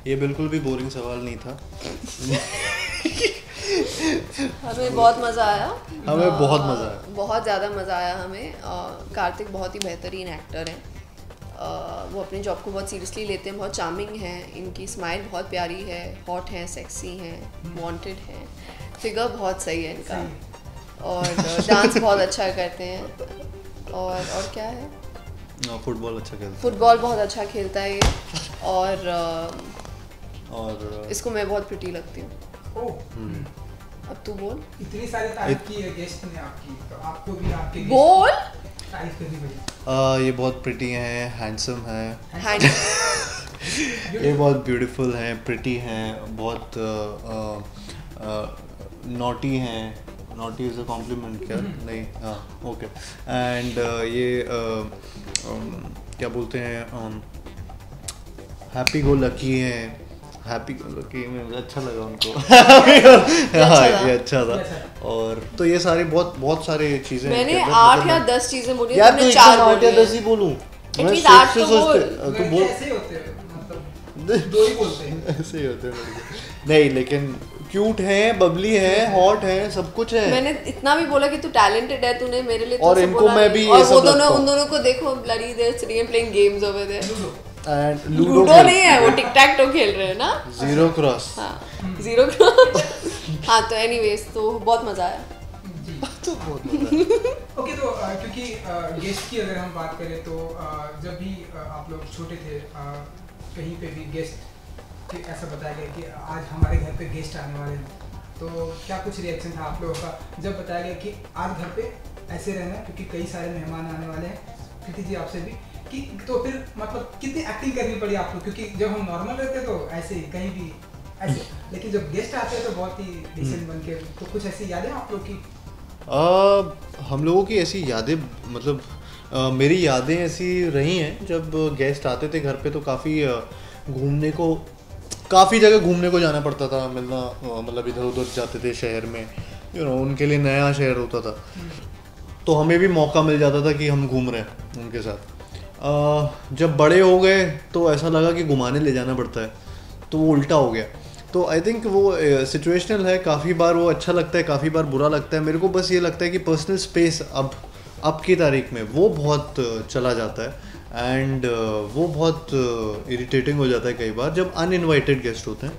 ये बिल्कुल भी बोरिंग सवाल नहीं था। हमें बहुत मज़ा आया। हमें बहुत मज़ा आया, बहुत ज़्यादा मज़ा आया हमें। कार्तिक बहुत ही बेहतरीन एक्टर हैं। वो अपने जॉब को बहुत सीरियसली लेते हैं, बहुत चार्मिंग हैं, इनकी स्माइल बहुत प्यारी है, हॉट हैं, सेक्सी हैं, वांटेड हैं, फिगर बहुत सही है इनका, और डांस बहुत अच्छा करते हैं, और क्या है, फुटबॉल अच्छा खेलता है, फुटबॉल बहुत अच्छा खेलता है ये, और इसको मैं बहुत प्रिटी लगती हूँ। अब तू बोल। इतनी सारी तारीफ की है गेस्ट ने आपकी, तो आपको भी आपके बोल तारीफ करनी पड़ी। ये बहुत प्रिटी हैं, हैंडसम हैं, ये बहुत ब्यूटीफुल हैं, प्रिटी हैं, बहुत नॉटी हैं। नॉटी इज़ अ कॉम्प्लीमेंट क्या? नहीं, हाँ, ओके। एंड ये क्या बोलते हैं, हैप्पी गो लकी हैं। हैप्पी गो लकी में अच्छा लगा उनको। हाँ, ये अच्छा था। और तो ये सारी बहुत सारी चीज़ें मैंने 8 या 10 चीज़ें बोली, यार, तो 8 या 10 ही बोलूँ? मैं सोच से सोचते तो बोल, ऐसे ही होते हैं, मतलब दो ही बोलते हैं। ऐसे ही होते हैं नहीं, लेकिन क्यूट है, बबली है, हॉट है, सब कुछ है। मैंने इतना भी बोला कि तू टैलेंटेड है, तूने मेरे लिए और इनको मैं भी, और वो दोनों, उन दोनों को देखो, bloody there sitting playing games over there. And ludo नहीं है, वो टिक टैक टो खेल रहे हैं ना, जीरो क्रॉस। हाँ, जीरो क्रॉस। हाँ, तो एनीवेज, तो बहुत मजा आया। तो बहुत मजा। ओके, तो क्योंकि गेस्ट की अगर हम बात करें तो जब भी आप लोग छोटे थे, कहीं पे भी गेस्ट ऐसा बताया गया कि आज हमारे घर पे गेस्ट आने वाले हैं, तो क्या कुछ रिएक्शन था आप लोगों का जब बताया गया कि आज घर पे ऐसे रहना क्योंकि कई सारे मेहमान आने वाले हैं? प्रीति जी, आपसे भी कि तो फिर मतलब कितनी एक्टिंग करनी पड़ी आप लोग, क्योंकि जब हम नॉर्मल रहते तो ऐसे ही कहीं भी ऐसे, लेकिन जब गेस्ट आते हैं तो बहुत ही डिसेंट बन के, तो कुछ ऐसी यादें आप लोग की? हम लोगों की ऐसी यादें, मतलब मेरी यादें ऐसी रही हैं, जब गेस्ट आते थे घर पे तो काफ़ी घूमने को, काफ़ी जगह घूमने को जाना पड़ता था, मिलना, मतलब इधर उधर जाते थे शहर में, उनके लिए नया शहर होता था, तो हमें भी मौका मिल जाता था कि हम घूम रहे हैं उनके साथ। जब बड़े हो गए तो ऐसा लगा कि घुमाने ले जाना पड़ता है, तो वो उल्टा हो गया। तो आई थिंक वो सिचुएशनल है, काफ़ी बार वो अच्छा लगता है, काफ़ी बार बुरा लगता है। मेरे को बस ये लगता है कि पर्सनल स्पेस अब की तारीख में वो बहुत चला जाता है, एंड वो बहुत इरिटेटिंग हो जाता है कई बार जब अनइनवाइटेड गेस्ट होते हैं।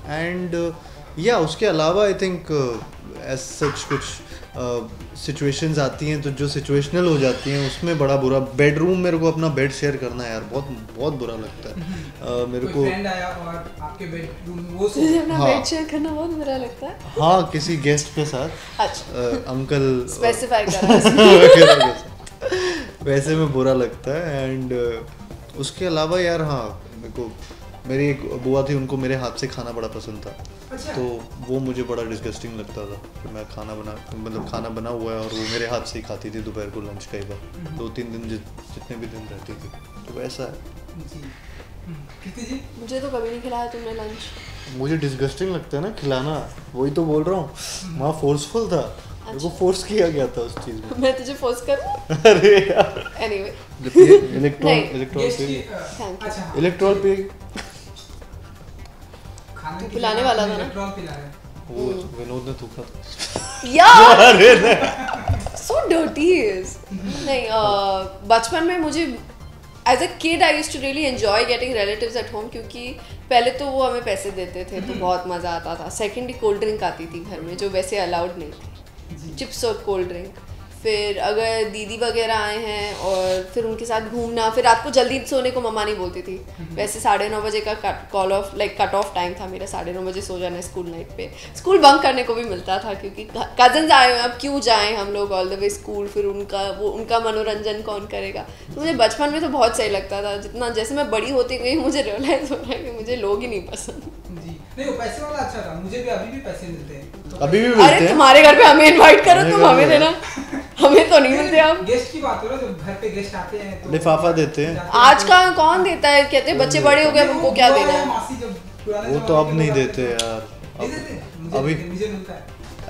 एंड या उसके अलावा आई थिंक एज सच कुछ सिचुएशंस आती हैं, तो जो सिचुएशनल हो जाती हैं उसमें बड़ा बुरा, बेडरूम, मेरे को अपना बेड शेयर करना यार बहुत बुरा लगता है। मेरे को फ्रेंड आया और आपके बेडरूम वो तुझे अपना बेड शेयर करना बहुत बुरा लगता है? हाँ, किसी गेस्ट के साथ। अच्छा, अंकल स्पेसिफाई करा। वैसे में बुरा लगता है। एंड उसके अलावा यार, हाँ, मेरे को, मेरी एक बुआ थी, उनको मेरे हाथ से खाना बड़ा पसंद था। अच्छा। तो वो मुझे बड़ा डिस्गस्टिंग लगता था कि मैं खाना बना हुआ है और वो मेरे हाथ से ही खाती थी दोपहर को लंच, कई बार 2-3 दिन जितने भी दिन रहती थी, तो वैसा है जी। मुझे तो कभी नहीं खिलाया तुमने लंच। मुझे डिस्गस्टिंग लगता है ना खिलाना, वही तो बोल रहा हूँ, वहाँ फोर्सफुल था, मेरे को फोर्स किया गया था उस चीज़ में। मैं तुझे फोर्स करूँ? अरे यार, एनीवे, इलेक्ट्रॉल पे तू पिलाने वाला था ना? वो विनोद ने थूका था यार। So dirty is. नहीं, बचपन में मुझे as a kid I used to really enjoy getting relatives at home, क्योंकि पहले तो वो हमें पैसे देते थे तो बहुत मज़ा आता था। सेकेंडली कोल्ड ड्रिंक आती थी घर में जो वैसे अलाउड नहीं थी, चिप्स और कोल्ड ड्रिंक। फिर अगर दीदी वगैरह आए हैं और फिर उनके साथ घूमना, फिर रात को जल्दी सोने को मम्मा नहीं बोलती थी। वैसे 9:30 बजे का कट ऑफ टाइम था मेरा, 9:30 बजे सो जाना स्कूल नाइट पे। स्कूल बंक करने को भी मिलता था क्योंकि कजन्स आए हुए, अब क्यों जाएं हम लोग ऑल द वे स्कूल, फिर उनका मनोरंजन कौन करेगा। तो मुझे बचपन में तो बहुत सही लगता था। जितना जैसे मैं बड़ी होती गई मुझे रियलाइज हो रहा है कि मुझे लोग ही नहीं पसंद। नहीं, वो पैसे वाला अच्छा था, मुझे भी अभी भी पैसे मिलते हैं, तो अभी भी मिलते हैं। अरे तुम्हारे घर पे हमें इनवाइट करो, तुम हमें देना, हमें तो नहीं मिलते। अब गेस्ट की बात हो रहा है, जब घर पे गेस्ट आते हैं तो लिफाफा देते हैं। आज का कौन देता है? कहते हैं बच्चे बड़े हो गए, उनको क्या देना है। मासी जब पुराने वो तो अब नहीं देते यार, नहीं देते, अभी मुझे मिलता है।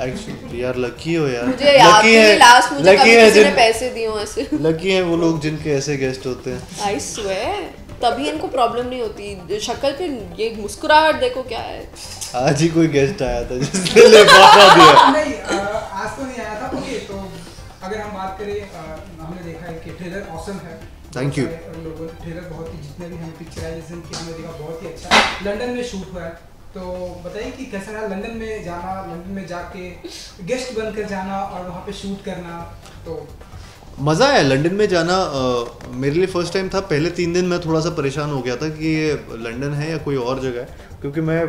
एक्चुअली यार लकी हो यार, मुझे याद नहीं लास्ट मुझे कभी किसी ने पैसे दिए हो ऐसे। लकी है वो लोग जिनके ऐसे गेस्ट होते हैं। आई स्वेयर तभी इनको प्रॉब्लम नहीं होती। शक्ल पे ये मुस्कुराहट देखो क्या है। आज ही कोई गेस्ट आया था जिसने लिफाफा दिया। नहीं आज तो नहीं आया था। ओके तो अगर हम बात करें हमने देखा है कि ट्रेलर ऑसम है। Thank you. लोगों ने ट्रेलर बहुत ही जितने भी हमें पिक्चराइजेशन की हमने देखा बहुत ही अच्छा लंदन में शूट हुआ है। तो बताइए कि कैसा रहा लंदन में जाना, लंदन में जाके गेस्ट बनकर जाना और वहाँ पे शूट करना। तो मज़ा आया लंदन में जाना। मेरे लिए फ़र्स्ट टाइम था। पहले 3 दिन मैं थोड़ा सा परेशान हो गया था कि ये लंदन है या कोई और जगह है, क्योंकि मैं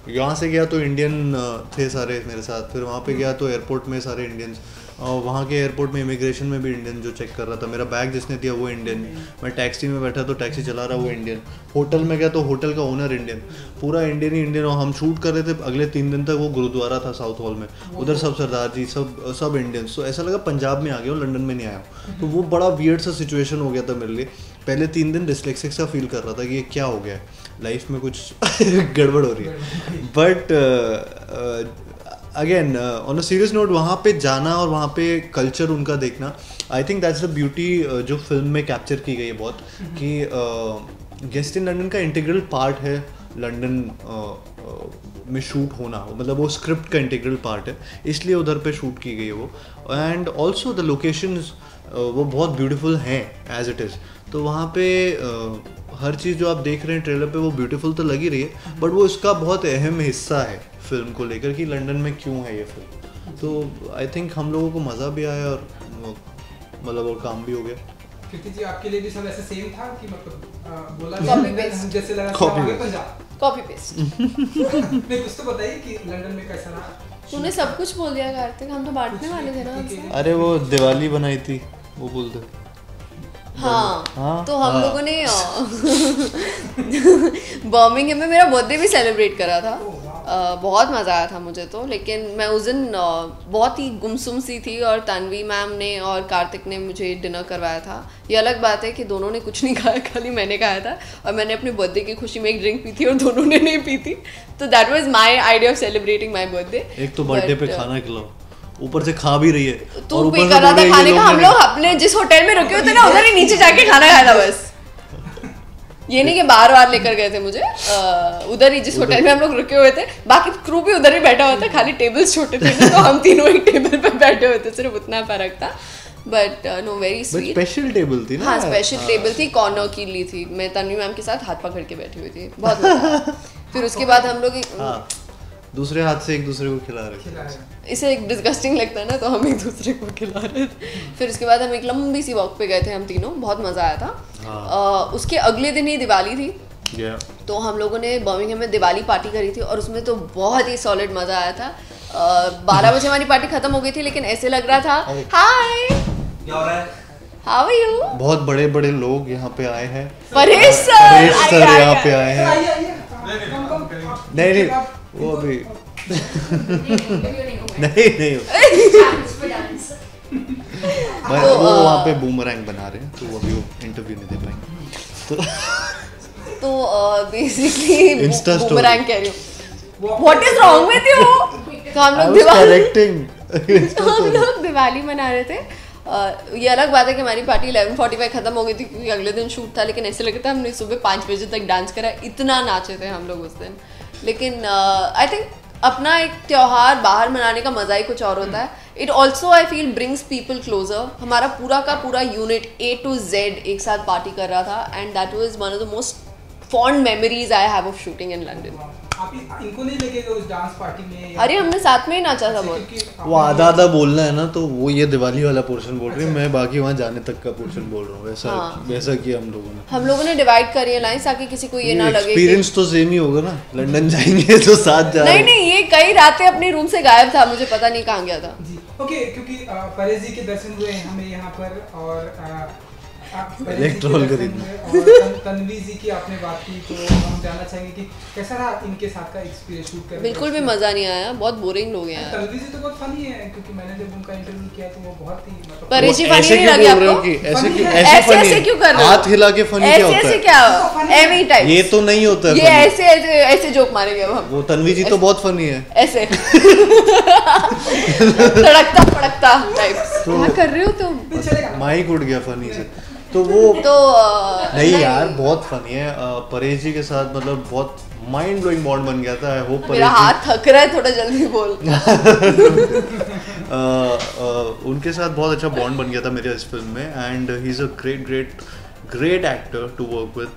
यहाँ से गया तो इंडियन थे सारे मेरे साथ, फिर वहाँ पे गया तो एयरपोर्ट में सारे इंडियंस, वहाँ के एयरपोर्ट में इमिग्रेशन में भी इंडियन जो चेक कर रहा था, मेरा बैग जिसने दिया वो इंडियन, मैं टैक्सी में बैठा तो टैक्सी चला रहा वो इंडियन, होटल में गया तो होटल का ओनर इंडियन, पूरा इंडियन ही इंडियन। और हम शूट कर रहे थे अगले 3 दिन तक, वो गुरुद्वारा था साउथ हॉल में, उधर सब सरदार जी सब इंडियंस। तो ऐसा लगा पंजाब में आ गया हूँ, लंदन में नहीं आया हूँ। तो वो बड़ा वियर्ड सा सिचुएशन हो गया था मेरे लिए। पहले 3 दिन डिस्लेक्सिक सा फील कर रहा था कि ये क्या हो गया है, लाइफ में कुछ गड़बड़ हो रही है। But again on a serious note, वहाँ पे जाना और वहाँ पे कल्चर उनका देखना, I think that's the beauty जो फिल्म में कैप्चर की गई है बहुत, कि गेस्ट इन लंदन का इंटीग्रल पार्ट है लंदन में शूट होना, मतलब वो स्क्रिप्ट का इंटीग्रल पार्ट है, इसलिए उधर पे शूट की गई है वो। एंड ऑल्सो द लोकेशंस वो बहुत ब्यूटीफुल हैं एज इट इज़। तो वहाँ पे हर चीज़ जो आप देख रहे हैं ट्रेलर पे वो ब्यूटीफुल तो लगी रही है, बट वो इसका बहुत अहम हिस्सा है फिल्म को लेकर कि लंदन में क्यों है ये फिल्म। तो आई थिंक हम लोगों को मज़ा भी आया और मतलब और काम भी हो गया। कीर्ति जी आपके लिए भी सब ऐसे सेम था कि मतलब बोला Copy paste. जैसे लगा Copy आगे paste. Punjab copy paste. नहीं कुछ तो बताइए कि लंदन में कैसा रहा। तूने सब कुछ बोल दिया कार्तिक, हम तो बांटने वाले थे ना आपसे। अरे वो दिवाली बनाई थी वो बोल दे। हाँ तो हम लोगों ने बर्मिंघम में मेरा बर्थडे भी सेलिब्रेट करा था। बहुत मज़ा आया था मुझे तो, लेकिन मैं उस दिन बहुत ही गुमसुम सी थी और तन्वी मैम ने और कार्तिक ने मुझे डिनर करवाया था। ये अलग बात है कि दोनों ने कुछ नहीं खाया, खाली मैंने खाया था, और मैंने अपने बर्थडे की खुशी में एक ड्रिंक पी थी और दोनों ने नहीं पी थी। तो that was my idea of celebrating my birthday. एक तो बर्थडे पे खाना खिलाओ, ऊपर से खा भी रही है, तू पे कर रहा था खाने का। हम लोग अपने जिस होटल में रुके हुए थे ना उधर ही नीचे जाके खाना खाया था बस। ये नहीं कि बार लेकर गए थे मुझे, उधर ही जिस होटल में हम लोग रुके हुए थे, बाकी क्रू भी उधर ही बैठा हुआ था, खाली टेबल्स छोटे थे ना, तो हम तीनों एक टेबल पे बैठे हुए थे, सिर्फ उतना फर्क था। But know very sweet. Special table थी ना। हाँ स्पेशल टेबल थी, कॉर्नर की ली थी। मैं तन्वी मैम के साथ हाथ पकड़ के बैठी हुई थी, बहुत मजा आया। फिर उसके बाद हम लोग दूसरे हाथ से एक दूसरे को खिला रहे थे। इसे एक डिस्गस्टिंग लगता है ना, तो हम एक दूसरे को खिला रहे थे। फिर उसके बाद हम एक लंबी सी वॉक पे गए थे हम तीनों, बहुत मज़ा आया था। उसके अगले दिन ही दिवाली थी, तो हम लोगों ने बर्मिंघम में दिवाली पार्टी करी थी, और उसमें तो बहुत ही सॉलिड मज़ा आया था। 12 बजे हमारी पार्टी खत्म हो गई थी, लेकिन ऐसे लग रहा था हाय हाउ आर यू, बहुत बड़े बड़े लोग यहाँ पे आए हैं। परेश सर यहाँ पे आए हैं। नहीं वो अभी नहीं वो वहाँ पे बूमरैंग बना रहे हैं, तो वो अभी वो इंटरव्यू नहीं दे पाएंगे। तो बेसिकली Insta story. बूमरैंग कह रही हूँ, what is wrong with you. तो हम लोग दिवाली मना रहे थे। ये अलग बात है कि हमारी पार्टी 11:45 खत्म हो गई थी, क्योंकि अगले दिन शूट था, लेकिन ऐसे लगता है हमने सुबह 5 बजे तक डांस करा, इतना नाचे थे हम लोग उस दिन। लेकिन आई थिंक अपना एक त्योहार बाहर मनाने का मज़ा ही कुछ और होता है। It also I feel brings people closer. हमारा पूरा का पूरा यूनिट A to Z एक साथ पार्टी कर रहा था, and that was one of the most fond memories I have of shooting in London. आप इनको नहीं लेके गए उस डांस पार्टी में? अरे हमने साथ में ही नाचा था बहुत। वो आधा बोलना है ना, तो वो ये दिवाली वाला पोर्शन बोल रही है, मैं बाकी वहाँ जाने तक का पोर्शन बोल रहा हूँ। वैसा किया हम लोगों ने डिवाइड करी है लाइन, ताकि किसी को ये ना लगे। एक्सपीरियंस तो सेम ही होगा ना, लंदन जाएंगे तो साथ जा रहे हैं। नहीं ये कई रातें अपने रूम से गायब था, मुझे पता नहीं कहाँ गया था। जी ओके, क्योंकि परेश जी के दर्शन हुए हमें यहाँ पर, और इलेक्ट्रॉल खरीदना। और तन्वी जी की आपने बात की तो हम जानना चाहेंगे कि कैसा रहा इनके साथ का एक्सपीरियंस शूट करने? बिल्कुल भी मजा नहीं आया, बहुत बोरिंग लोग हैं। तन्वी जी तो बहुत फनी है क्योंकि मैंने जब उनका इंटरव्यू किया तो वो बहुत ही मतलब परेशी वो फनी ऐसे नहीं क्यों लगी बोल रहे हो आपको? कि ऐसे Funny क्यों है। ऐसे ऐसे funny ऐसे है? क्यों कर रहे हो? हाथ हिला के फनी क्या ऐसे होता ऐसे है? क्या एमी टाइप ये तो नहीं होता है ये funny। ऐसे ऐसे ऐसे जोक मारेंगे अब हम वो तन्वी जी तो बहुत फनी है। ऐसे तड़कता फड़कता टाइप्स क्या कर रहे हो तुम? चलेगा। माइक उड़ गया फनी से। तो वो तो नहीं यार बहुत फनी है। परेश जी के साथ मतलब बहुत माइंड ब्लोइंग बॉन्ड बन गया था। आई होप मेरा हाथ थक रहा है, थोड़ा जल्दी बोल। उनके साथ बहुत अच्छा बॉन्ड बन गया था मेरे इस फिल्म में and he is a great actor to work with,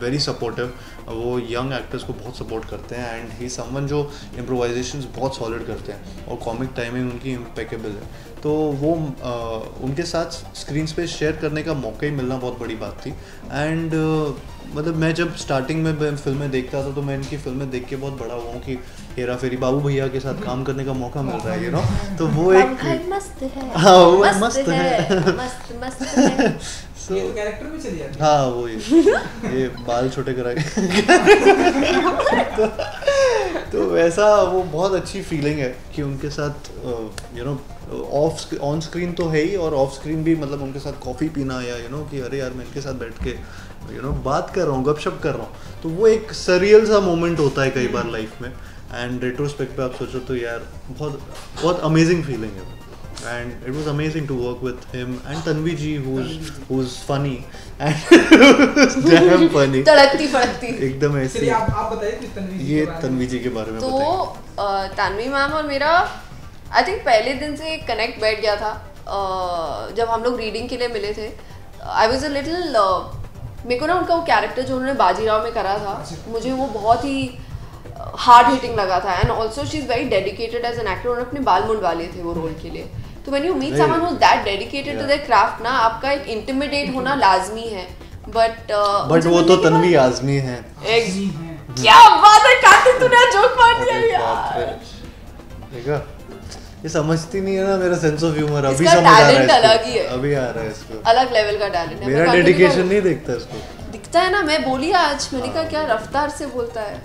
very supportive. वो यंग एक्टर्स को बहुत सपोर्ट करते हैं एंड ही समवन जो इम्प्रोवाइजेशंस बहुत सॉलिड करते हैं और कॉमिक टाइमिंग उनकी इम्पेकेबल है। तो वो उनके साथ स्क्रीन स्पेस शेयर करने का मौका ही मिलना बहुत बड़ी बात थी। एंड मतलब मैं जब स्टार्टिंग में फिल्में देखता था तो मैं इनकी फिल्में देख के बहुत बड़ा हुआ हूँ कि हेरा फेरी बाबू भैया के साथ काम करने का मौका मिल रहा है, यू नो। तो वो एक मस्त है, हाँ वो मस्त है मस्त मस्त है। ये तो कैरेक्टर में चली जाती है। हाँ वो ये बाल छोटे करा के तो वैसा वो बहुत अच्छी फीलिंग है कि उनके साथ यू नो ऑन स्क्रीन तो है ही और ऑफ स्क्रीन भी मतलब उनके साथ कॉफ़ी पीना या यू नो कि अरे यार मैं इनके साथ बैठ के यू नो बात कर रहा हूँ, गपशप कर रहा हूँ। तो वो एक सरियल सा मोमेंट होता है कई बार लाइफ में एंड रेट्रोस्पेक्ट पे आप सोचो तो यार बहुत बहुत अमेजिंग फीलिंग है। And it was amazing to work with him and Tanvi ji who's funny and damn funny, तड़कती फड़कती एकदम ऐसे। चलिए आप बताइए कुछ तन्वी जी ये के बारे में। तन्वी जी के बारे में तो बताइए। तानवी मैम और मेरा आई थिंक पहले दिन से कनेक्ट बैठ गया था। जब हम लोग रीडिंग के लिए मिले थे आई वॉज अ लिटिल मेरे को ना उनका वो कैरेक्टर जो उन्होंने बाजीराव में करा था मुझे वो बहुत ही हार्ड हिटिंग लगा था and also she is very dedicated as an actor. उन्होंने अपने बाल मुंडवा लिए थे वो रोल के लिए। तो when you meet someone who is that dedicated to their craft ना आपका एक इंटिमिडेट होना लाजमी है। बट वो तो तन्वी आजमी है। क्या बात है कार्तिक, तूने जोक मार दिया यार। देखा ये समझती नहीं है ना मेरा सेंस ऑफ ह्यूमर। अभी इसका समझ आ रहा है talent अलग ही है। इसको, अभी आ रहा है इसको। अलग लेवल का टैलेंट है। मेरा डेडिकेशन नहीं देखता इसको। दिखता है ना, मैं बोली आज मैंने कहा क्या रफ्तार से बोलता है।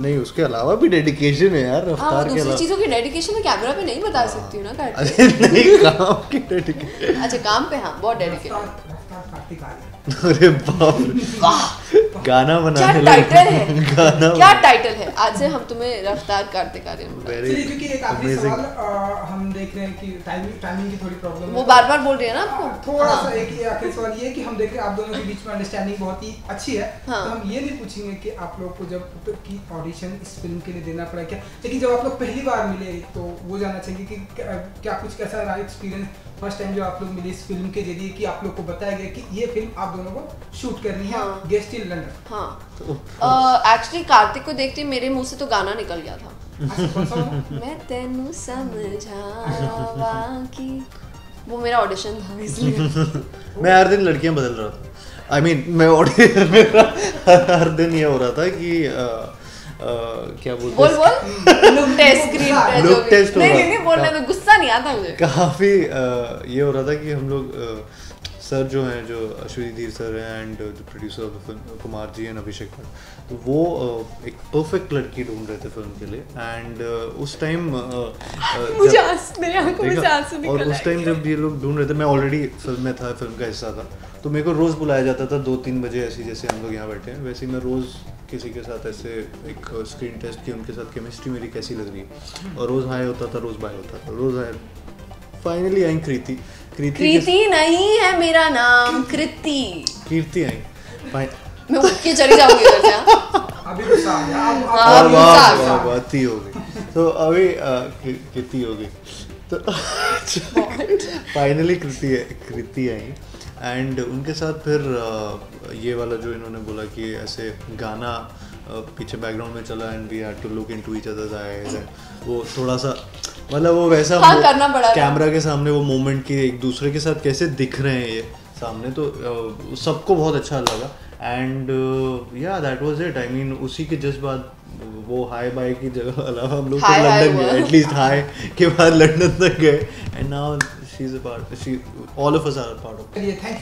नहीं उसके अलावा भी डेडिकेशन है यार हाँ रफ्तार के दूसरी अलावा। चीजों की डेडिकेशन मैं कैमरा पे नहीं बता सकती हूँ ना कार्तिक। अरे नहीं काम की डेडिकेशन। अच्छा काम पे हाँ बहुत डेडिकेटेड। रफ्तार कार्तिक आर्यन। अरे बाप रे गाना क्या बनाने टाइटल है, गाना क्या टाइटल है। आज से हम तुम्हें रफ्तार कार्तिक आर्यन बुलाएंगे। वेरी चलिए क्योंकि एक आखिरी अमेजिंग। सवाल हम देख रहे हैं कि टाइमिंग की थोड़ी प्रॉब्लम वो बार बार बोल रही है ना आपको। थोड़ा हाँ। सा एक ही आखिरी सवाल ये है कि हम देख रहे हैं आप दोनों के बीच में अंडरस्टैंडिंग बहुत ही अच्छी है। हाँ। तो हम ये नहीं पूछेंगे कि आप लोग को जब की ऑडिशन इस फिल्म के लिए देना पड़ा क्या, लेकिन जब आप लोग पहली बार मिले तो वो जानना चाहिए कि क्या कुछ कैसा रहा एक्सपीरियंस फर्स्ट टाइम जो आप लोग मिले इस फिल्म के जरिए कि आप लोग को बताया गया कि ये फिल्म आप दोनों को शूट करनी है हाँ। Guest in London. हाँ एक्चुअली कार्तिक को देखते ही मेरे मुंह से तो गाना निकल गया था। अच्छा, कौन सा गाना? मैं तेनू समझावा की, वो मेरा ऑडिशन था इसलिए। मैं हर दिन लड़कियां बदल रहा था। आई मीन मैं ऑडिशन मेरा हर दिन ये हो रहा था कि क्या बोलते बोल बोल लुक टेस्ट स्क्रीन पे Look test हो नहीं रहा नहीं नहीं बोलने तो गुस्सा नहीं आता मुझे। काफ़ी ये हो रहा था कि हम लोग सर जो हैं जो अश्विनी धीर सर हैं एंड जो producer of the film Kumar ji and Abhishek Bhatt, तो वो एक परफेक्ट लड़की ढूंढ रहे थे फिल्म के लिए एंड उस टाइम मुझे मेरी आंखों में से आंसू निकल और उस टाइम जब ये लोग ढूंढ रहे थे मैं ऑलरेडी फिल्म में था, फिल्म का हिस्सा था, तो मेरे को रोज़ बुलाया जाता था 2-3 बजे ऐसे जैसे हम लोग यहाँ बैठे हैं वैसे ही मैं रोज़ किसी के साथ ऐसे एक स्क्रीन टेस्ट की उनके साथ केमिस्ट्री मेरी कैसी लग रही है और रोज़ हाई होता था रोज़ बाय होता था रोज़ हाई। फाइनली आई कृति नहीं है मेरा नाम कृति। कीर्ति आई मैं उठ के चली जाऊंगी इधर से। हाँ? अभी गुस्सा आ गया अब हाँ, अब- गुस्सा आ गया। बात ही हो गई तो अभी कृति हो गई तो फाइनली कृति आई एंड उनके साथ फिर ये वाला जो इन्होंने बोला कि ऐसे गाना पीछे बैकग्राउंड में चला and we had to look into each others eyes, वो थोड़ा सा मतलब वो वैसा हाँ, करना पड़ा कैमरा के सामने वो मोमेंट की एक दूसरे के साथ कैसे दिख रहे हैं ये सामने, तो सबको बहुत अच्छा लगा एंड या that was it. I mean उसी के जस्ट बाद वो हाई बाय की जगह अलावा हम लोग Hi, hi लंदन हुआ। गए, एटलीस्ट हाई के बाद लंदन तक गए and now she's a part, all of us are a part of it. चलिए thank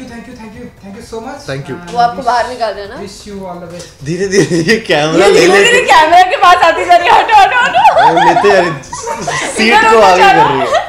you so much. Thank you. वो आपको बाहर निकाल रहे हैं ना? Wish you all the best. धीरे धीरे ये कैमरा ले ये कैमरा के पास आती जा रही है, हटो हटो हटो लेते यार सीट को आगे कर रही है।